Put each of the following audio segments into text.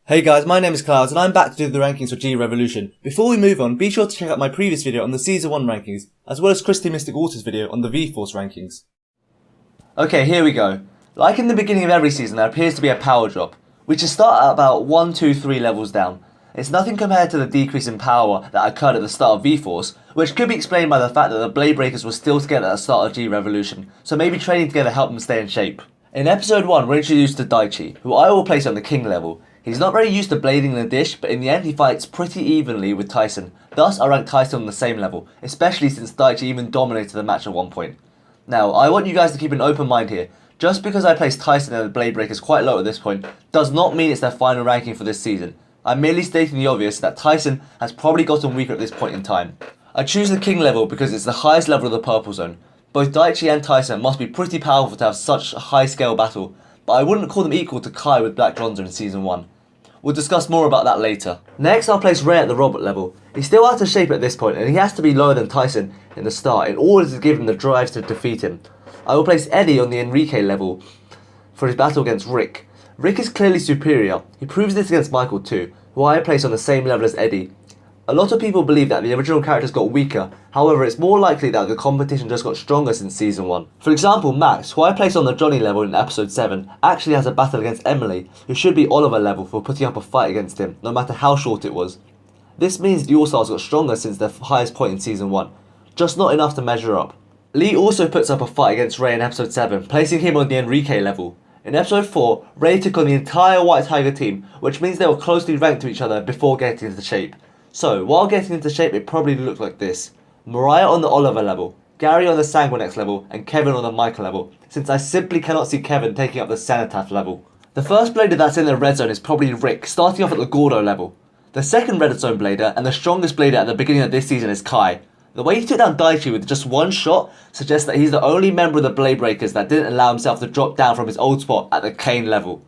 Hey guys, my name is Clouds and I'm back to do the rankings for G Revolution. Before we move on, be sure to check out my previous video on the Season 1 rankings, as well as Christy Mystic Waters' video on the V-Force rankings. Okay, here we go. Like in the beginning of every season, there appears to be a power drop. We should start at about 1, 2, 3 levels down. It's nothing compared to the decrease in power that occurred at the start of V-Force, which could be explained by the fact that the Blade Breakers were still together at the start of G Revolution, so maybe training together helped them stay in shape. In episode 1, we're introduced to Daichi, who I will place on the King level. He's not very used to blading in the dish, but in the end he fights pretty evenly with Tyson. Thus I rank Tyson on the same level, especially since Daichi even dominated the match at one point. Now, I want you guys to keep an open mind here. Just because I place Tyson and the Blade Breakers quite low at this point, does not mean it's their final ranking for this season. I'm merely stating the obvious that Tyson has probably gotten weaker at this point in time. I choose the King level because it's the highest level of the purple zone. Both Daichi and Tyson must be pretty powerful to have such a high scale battle, but I wouldn't call them equal to Kai with Black Bronzer in Season 1. We'll discuss more about that later. Next, I'll place Ray at the Robert level. He's still out of shape at this point, and he has to be lower than Tyson in the start in order to give him the drive to defeat him. I will place Eddie on the Enrique level for his battle against Rick. Rick is clearly superior. He proves this against Michael too, who I place on the same level as Eddie. A lot of people believe that the original characters got weaker, however it's more likely that the competition just got stronger since Season 1. For example, Max, who I placed on the Johnny level in episode 7, actually has a battle against Emily, who should be Oliver level for putting up a fight against him, no matter how short it was. This means the All-Stars got stronger since their highest point in Season 1, just not enough to measure up. Lee also puts up a fight against Ray in episode 7, placing him on the Enrique level. In episode 4, Ray took on the entire White Tiger team, which means they were closely ranked to each other before getting into shape. So, while getting into shape, it probably looked like this. Mariah on the Oliver level, Gary on the Sanguinex level, and Kevin on the Michael level, since I simply cannot see Kevin taking up the Cenotaph level. The first blader that's in the red zone is probably Rick, starting off at the Gordo level. The second red zone blader, and the strongest blader at the beginning of this season, is Kai. The way he took down Daichi with just one shot suggests that he's the only member of the Blade Breakers that didn't allow himself to drop down from his old spot at the Kane level.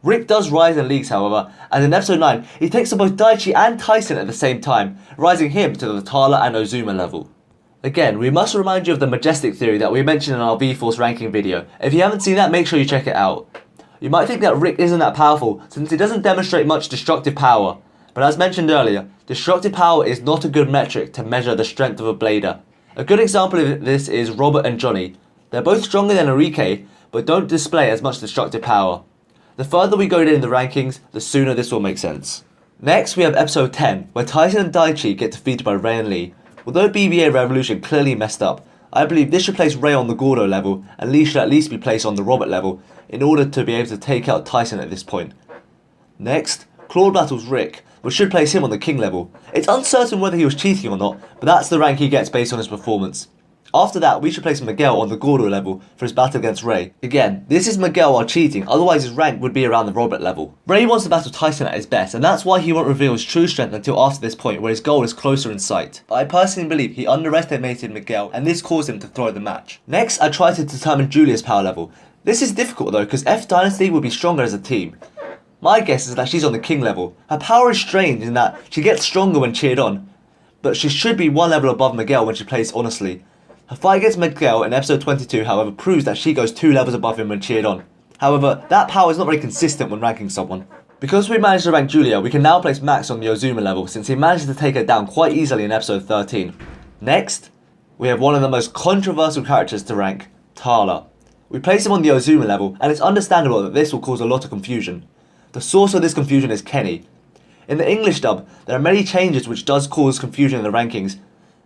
Rick does rise in leagues, however, and in episode 9, he takes on both Daichi and Tyson at the same time, rising him to the Tala and Ozuma level. Again, we must remind you of the Majestic theory that we mentioned in our V-Force ranking video. If you haven't seen that, make sure you check it out. You might think that Rick isn't that powerful, since he doesn't demonstrate much destructive power, but as mentioned earlier, destructive power is not a good metric to measure the strength of a blader. A good example of this is Robert and Johnny. They're both stronger than Enrique, but don't display as much destructive power. The further we go in the rankings, the sooner this will make sense. Next, we have episode 10, where Tyson and Daichi get defeated by Ray and Lee. Although BBA Revolution clearly messed up, I believe this should place Ray on the Gordo level, and Lee should at least be placed on the Robert level, in order to be able to take out Tyson at this point. Next, Claude battles Rick, which should place him on the King level. It's uncertain whether he was cheating or not, but that's the rank he gets based on his performance. After that, we should place Miguel on the Gordo level for his battle against Ray. Again, this is Miguel while cheating, otherwise his rank would be around the Robert level. Ray wants to battle Tyson at his best, and that's why he won't reveal his true strength until after this point, where his goal is closer in sight. But I personally believe he underestimated Miguel, and this caused him to throw the match. Next, I try to determine Julia's power level. This is difficult though, because F Dynasty would be stronger as a team. My guess is that she's on the King level. Her power is strange in that she gets stronger when cheered on, but she should be one level above Miguel when she plays honestly. Her fight against Miguel in episode 22, however, proves that she goes 2 levels above him when cheered on. However, that power is not very consistent when ranking someone. Because we managed to rank Julia, we can now place Max on the Ozuma level, since he managed to take her down quite easily in episode 13. Next, we have one of the most controversial characters to rank, Tala. We place him on the Ozuma level, and it's understandable that this will cause a lot of confusion. The source of this confusion is Kenny. In the English dub, there are many changes which does cause confusion in the rankings.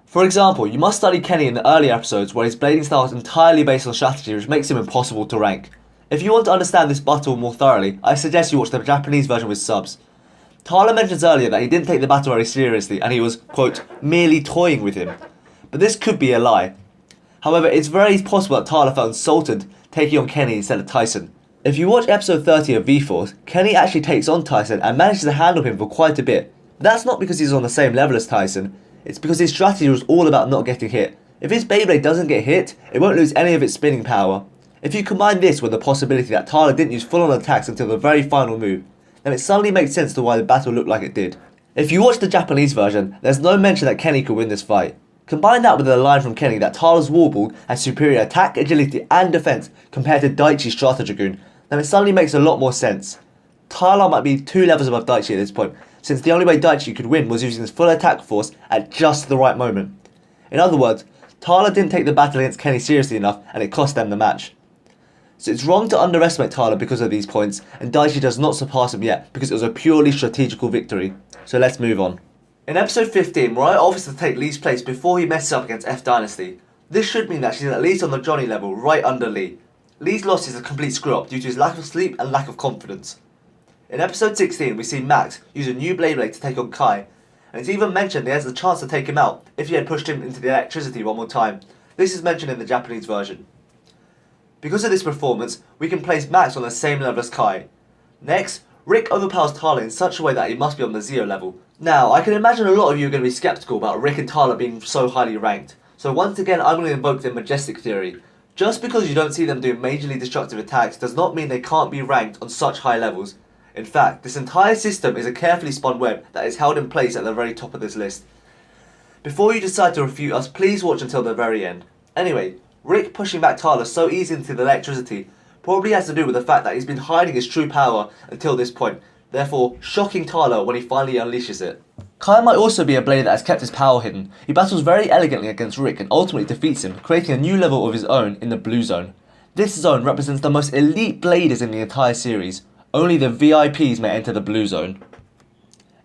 For example, you must study Kenny in the early episodes where his blading style is entirely based on strategy, which makes him impossible to rank. If you want to understand this battle more thoroughly, I suggest you watch the Japanese version with subs. Tala mentions earlier that he didn't take the battle very seriously and he was, quote, merely toying with him. But this could be a lie. However, it's very possible that Tala felt insulted taking on Kenny instead of Tyson. If you watch episode 30 of V-Force, Kenny actually takes on Tyson and manages to handle him for quite a bit. But that's not because he's on the same level as Tyson. It's because his strategy was all about not getting hit. If his Beyblade doesn't get hit, it won't lose any of its spinning power. If you combine this with the possibility that Tala didn't use full-on attacks until the very final move, then it suddenly makes sense to why the battle looked like it did. If you watch the Japanese version, there's no mention that Kenny could win this fight. Combine that with a line from Kenny that Tala's Warball has superior attack, agility and defense compared to Daichi's Strata Dragoon, then it suddenly makes a lot more sense. Tyler might be 2 levels above Daichi at this point, since the only way Daichi could win was using his full attack force at just the right moment. In other words, Tyler didn't take the battle against Kenny seriously enough and it cost them the match. So it's wrong to underestimate Tyler because of these points, and Daichi does not surpass him yet because it was a purely strategical victory. So let's move on. In episode 15, Mariah offers to take Lee's place before he messes up against F Dynasty. This should mean that she's at least on the Johnny level, right under Lee. Lee's loss is a complete screw-up due to his lack of sleep and lack of confidence. In episode 16, we see Max use a new Beyblade to take on Kai, and it's even mentioned he has the chance to take him out if he had pushed him into the electricity one more time. This is mentioned in the Japanese version. Because of this performance, we can place Max on the same level as Kai. Next, Rick overpowers Tyler in such a way that he must be on the Zeo level. Now, I can imagine a lot of you are going to be skeptical about Rick and Tyler being so highly ranked, so once again I'm going to invoke the Majestic theory. Just because you don't see them do majorly destructive attacks does not mean they can't be ranked on such high levels. In fact, this entire system is a carefully spun web that is held in place at the very top of this list. Before you decide to refute us, please watch until the very end. Anyway, Rick pushing back Tyler so easily into the electricity probably has to do with the fact that he's been hiding his true power until this point, therefore shocking Tyler when he finally unleashes it. Kai might also be a blader that has kept his power hidden. He battles very elegantly against Rick and ultimately defeats him, creating a new level of his own in the blue zone. This zone represents the most elite bladers in the entire series. Only the VIPs may enter the blue zone.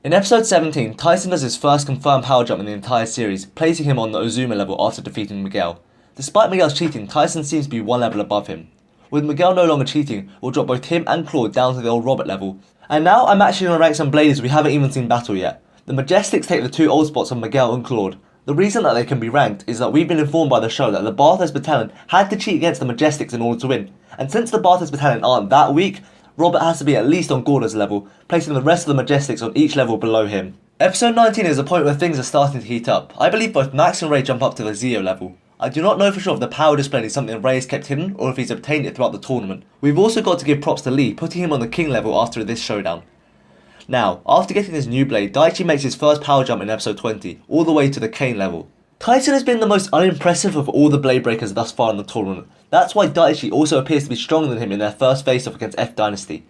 In episode 17, Tyson does his first confirmed power jump in the entire series, placing him on the Ozuma level after defeating Miguel. Despite Miguel's cheating, Tyson seems to be one level above him. With Miguel no longer cheating, we'll drop both him and Claude down to the old Robert level. And now I'm actually going to rank some bladers we haven't even seen battle yet. The Majestics take the 2 old spots on Miguel and Claude. The reason that they can be ranked is that we've been informed by the show that the Barthas Battalion had to cheat against the Majestics in order to win. And since the Barthas Battalion aren't that weak, Robert has to be at least on Gordo's level, placing the rest of the Majestics on each level below him. Episode 19 is a point where things are starting to heat up. I believe both Max and Ray jump up to the Zeo level. I do not know for sure if the power display is something Ray has kept hidden or if he's obtained it throughout the tournament. We've also got to give props to Lee, putting him on the King level after this showdown. Now, after getting this new blade, Daichi makes his first power jump in episode 20, all the way to the Kane level. Tyson has been the most unimpressive of all the blade breakers thus far in the tournament. That's why Daichi also appears to be stronger than him in their first face-off against F Dynasty.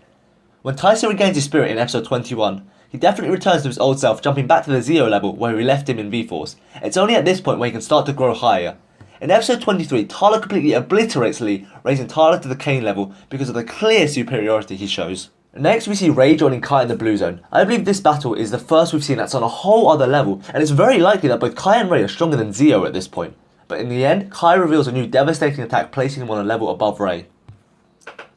When Tyson regains his spirit in episode 21, he definitely returns to his old self, jumping back to the Zeo level where we left him in V-Force. It's only at this point where he can start to grow higher. In episode 23, Tyler completely obliterates Lee, raising Tyler to the Kane level because of the clear superiority he shows. Next we see Ray joining Kai in the blue zone. I believe this battle is the first we've seen that's on a whole other level, and it's very likely that both Kai and Ray are stronger than Zeo at this point. But in the end, Kai reveals a new devastating attack, placing him on a level above Ray.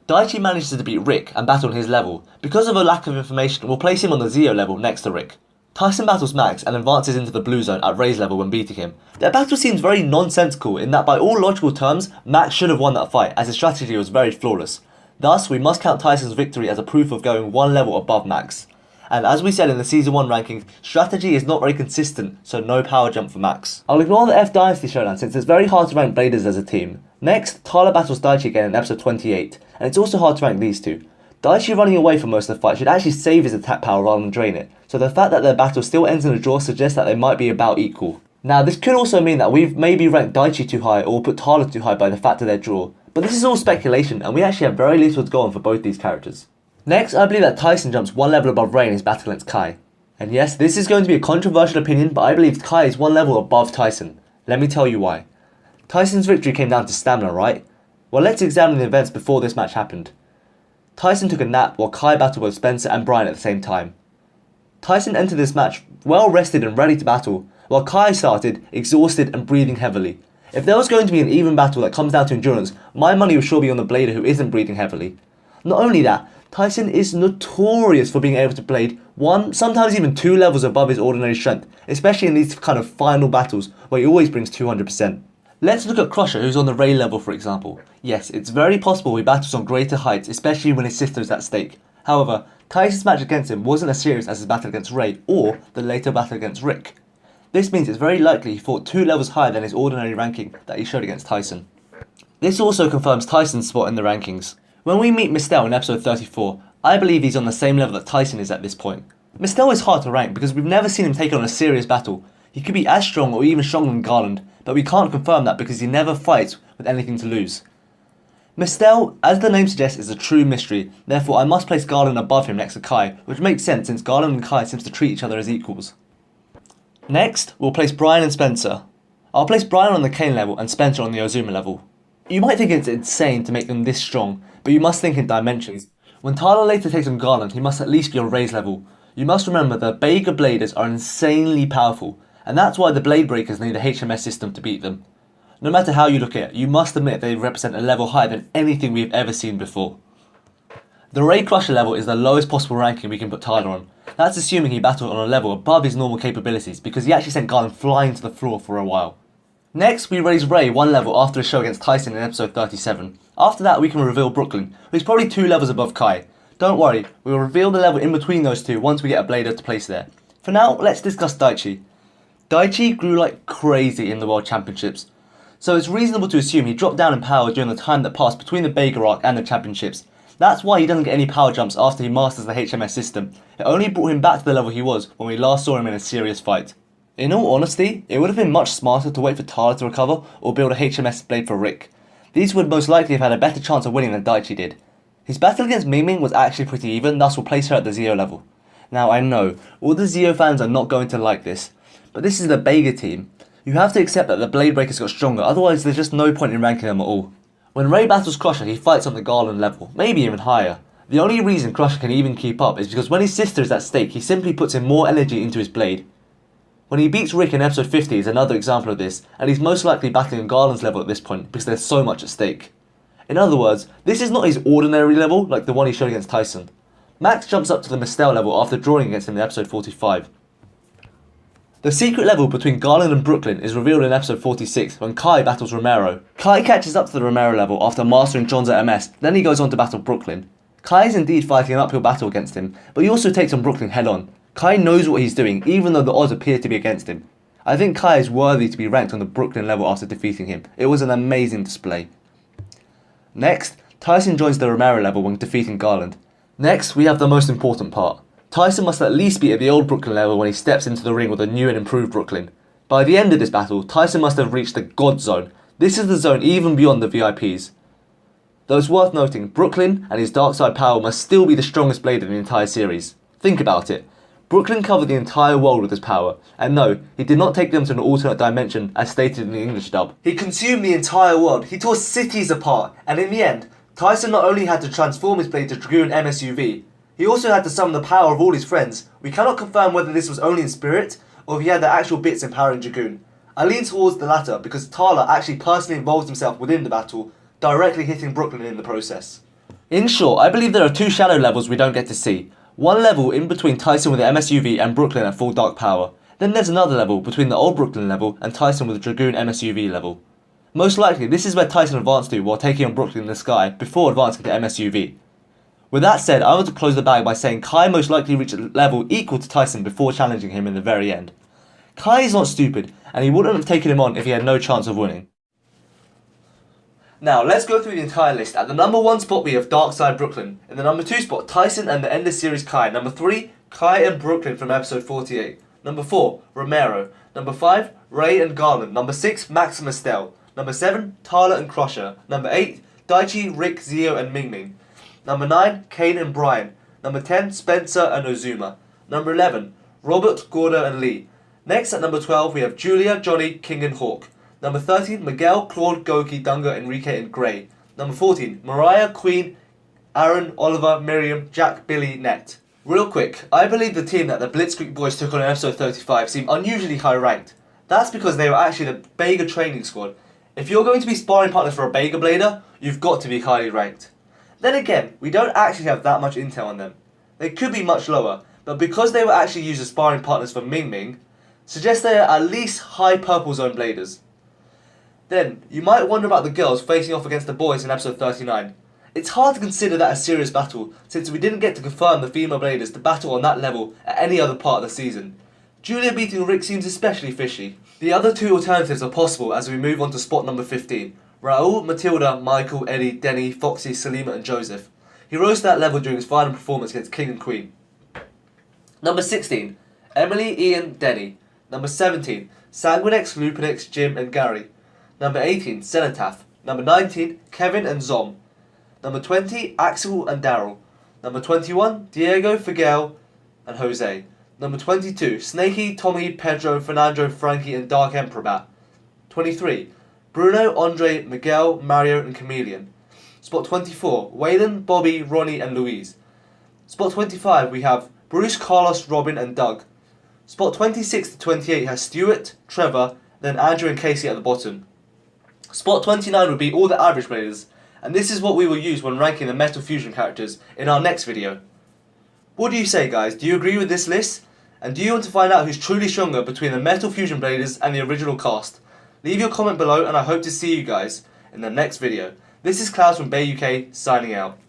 Daichi manages to beat Rick and battle on his level. Because of a lack of information, we'll place him on the Zeo level next to Rick. Tyson battles Max and advances into the blue zone at Ray's level when beating him. Their battle seems very nonsensical in that by all logical terms, Max should have won that fight as his strategy was very flawless. Thus, we must count Tyson's victory as a proof of going one level above Max. And as we said in the Season 1 rankings, strategy is not very consistent, so no power jump for Max. I'll ignore the F Dynasty showdown since it's very hard to rank bladers as a team. Next, Tyler battles Daichi again in episode 28, and it's also hard to rank these two. Daichi running away for most of the fight should actually save his attack power rather than drain it, so the fact that their battle still ends in a draw suggests that they might be about equal. Now, this could also mean that we've maybe ranked Daichi too high or put Tyler too high by the fact of their draw, but this is all speculation and we actually have very little to go on for both these characters. Next, I believe that Tyson jumps one level above Ray in his battle against Kai. And yes, this is going to be a controversial opinion, but I believe Kai is one level above Tyson. Let me tell you why. Tyson's victory came down to stamina, right? Well, let's examine the events before this match happened. Tyson took a nap while Kai battled both Spencer and Brian at the same time. Tyson entered this match well rested and ready to battle, while Kai started exhausted and breathing heavily. If there was going to be an even battle that comes down to endurance, my money would sure be on the blader who isn't breathing heavily. Not only that, Tyson is notorious for being able to blade one, sometimes even 2 levels above his ordinary strength, especially in these kind of final battles where he always brings 200%. Let's look at Crusher, who's on the Ray level for example. Yes, it's very possible he battles on greater heights, especially when his sister is at stake. However, Tyson's match against him wasn't as serious as his battle against Ray or the later battle against Rick. This means it's very likely he fought 2 levels higher than his ordinary ranking that he showed against Tyson. This also confirms Tyson's spot in the rankings. When we meet Mistel in episode 34, I believe he's on the same level that Tyson is at this point. Mistel is hard to rank because we've never seen him take on a serious battle. He could be as strong or even stronger than Garland, but we can't confirm that because he never fights with anything to lose. Mistel, as the name suggests, is a true mystery, therefore I must place Garland above him next to Kai, which makes sense since Garland and Kai seems to treat each other as equals. Next, we'll place Brian and Spencer. I'll place Brian on the Kane level and Spencer on the Ozuma level. You might think it's insane to make them this strong, but you must think in dimensions. When Tyler later takes on Garland, he must at least be on Ray's level. You must remember that Beybladers are insanely powerful, and that's why the Blade Breakers need a HMS system to beat them. No matter how you look at it, you must admit they represent a level higher than anything we've ever seen before. The Ray Crusher level is the lowest possible ranking we can put Tyler on. That's assuming he battled on a level above his normal capabilities, because he actually sent Garland flying to the floor for a while. Next, we raise Ray one level after his show against Tyson in episode 37. After that, we can reveal Brooklyn, who's probably 2 levels above Kai. Don't worry, we will reveal the level in between those two once we get a Blader to place there. For now, let's discuss Daichi. Daichi grew like crazy in the World Championships, so it's reasonable to assume he dropped down in power during the time that passed between the Bega arc and the Championships. That's why he doesn't get any power jumps after he masters the HMS system. It only brought him back to the level he was when we last saw him in a serious fight. In all honesty, it would have been much smarter to wait for Tyler to recover or build a HMS blade for Rick. These would most likely have had a better chance of winning than Daichi did. His battle against Ming was actually pretty even, thus will place her at the Zeo level. Now I know, all the Zeo fans are not going to like this, but this is the Bega team. You have to accept that the Blade Breakers got stronger, otherwise there's just no point in ranking them at all. When Ray battles Crusher, he fights on the Garland level, maybe even higher. The only reason Crusher can even keep up is because when his sister is at stake, he simply puts in more energy into his blade. When he beats Rick in episode 50 is another example of this, and he's most likely battling on Garland's level at this point because there's so much at stake. In other words, this is not his ordinary level like the one he showed against Tyson. Max jumps up to the Mistel level after drawing against him in episode 45. The secret level between Garland and Brooklyn is revealed in episode 46 when Kai battles Romero. Kai catches up to the Romero level after mastering John's MS, then he goes on to battle Brooklyn. Kai is indeed fighting an uphill battle against him, but he also takes on Brooklyn head on. Kai knows what he's doing, even though the odds appear to be against him. I think Kai is worthy to be ranked on the Brooklyn level after defeating him. It was an amazing display. Next, Tyson joins the Romero level when defeating Garland. Next, we have the most important part. Tyson must at least be at the old Brooklyn level when he steps into the ring with a new and improved Brooklyn. By the end of this battle, Tyson must have reached the God Zone. This is the zone even beyond the VIPs. Though it's worth noting, Brooklyn and his dark side power must still be the strongest blade in the entire series. Think about it. Brooklyn covered the entire world with his power, and no, he did not take them to an alternate dimension as stated in the English dub. He consumed the entire world, he tore cities apart, and in the end, Tyson not only had to transform his blade to Dragoon MSUV, he also had to summon the power of all his friends. We cannot confirm whether this was only in spirit, or if he had the actual bits empowering Dragoon. I lean towards the latter because Tyler actually personally involved himself within the battle, directly hitting Brooklyn in the process. In short, I believe there are 2 shadow levels we don't get to see. One level in between Tyson with the MSUV and Brooklyn at full dark power. Then there's another level between the old Brooklyn level and Tyson with the Dragoon MSUV level. Most likely, this is where Tyson advanced to while taking on Brooklyn in the sky before advancing to MSUV. With that said, I want to close the bag by saying Kai most likely reached a level equal to Tyson before challenging him in the very end. Kai is not stupid, and he wouldn't have taken him on if he had no chance of winning. Now, let's go through the entire list. At the number 1 spot we have Darkside Brooklyn. In the number 2 spot, Tyson and the end of series Kai. Number 3, Kai and Brooklyn from episode 48. Number 4, Romero. Number 5, Ray and Garland. Number 6, Max and Mistel. Number 7, Tyler and Crusher. Number 8, Daichi, Rick, Zeo and Ming Ming. Number 9, Kane and Brian. Number 10, Spencer and Ozuma. Number 11, Robert, Gorda and Lee. Next at number 12 we have Julia, Johnny, King and Hawk. Number 13, Miguel, Claude, Goki, Dunga, Enrique and Gray. Number 14, Mariah, Queen, Aaron, Oliver, Miriam, Jack, Billy, Net. Real quick, I believe the team that the Blitzkrieg boys took on in episode 35 seem unusually high ranked. That's because they were actually the Bega training squad. If you're going to be sparring partners for a Bega Blader, you've got to be highly ranked. Then again, we don't actually have that much intel on them. They could be much lower, but because they were actually used as sparring partners for Ming Ming, suggests they are at least high purple zone bladers. Then, you might wonder about the girls facing off against the boys in episode 39. It's hard to consider that a serious battle, since we didn't get to confirm the female bladers to battle on that level at any other part of the season. Julia beating Rick seems especially fishy. The other 2 alternatives are possible as we move on to spot number 15. Raul, Matilda, Michael, Eddie, Denny, Foxy, Salima and Joseph. He rose to that level during his final performance against King and Queen. Number 16, Emily, Ian, Denny. Number 17, Sanguinex, Lupinix, Jim and Gary. Number 18, Cenotaph. Number 19, Kevin and Zom. Number 20, Axel and Daryl. Number 21, Diego, Figuel, and Jose. Number 22, Snakey, Tommy, Pedro, Fernando, Frankie, and Dark Emperor Bat. 23, Bruno, Andre, Miguel, Mario, and Chameleon. Spot 24, Waylon, Bobby, Ronnie, and Louise. Spot 25, we have Bruce, Carlos, Robin, and Doug. Spot 26 to 28 has Stuart, Trevor, then Andrew and Casey at the bottom. Spot 29 would be all the average players, and this is what we will use when ranking the Metal Fusion characters in our next video. What do you say, guys? Do you agree with this list? And do you want to find out who's truly stronger between the Metal Fusion Bladers and the original cast? Leave your comment below, and I hope to see you guys in the next video. This is Klaus from Bay UK, signing out.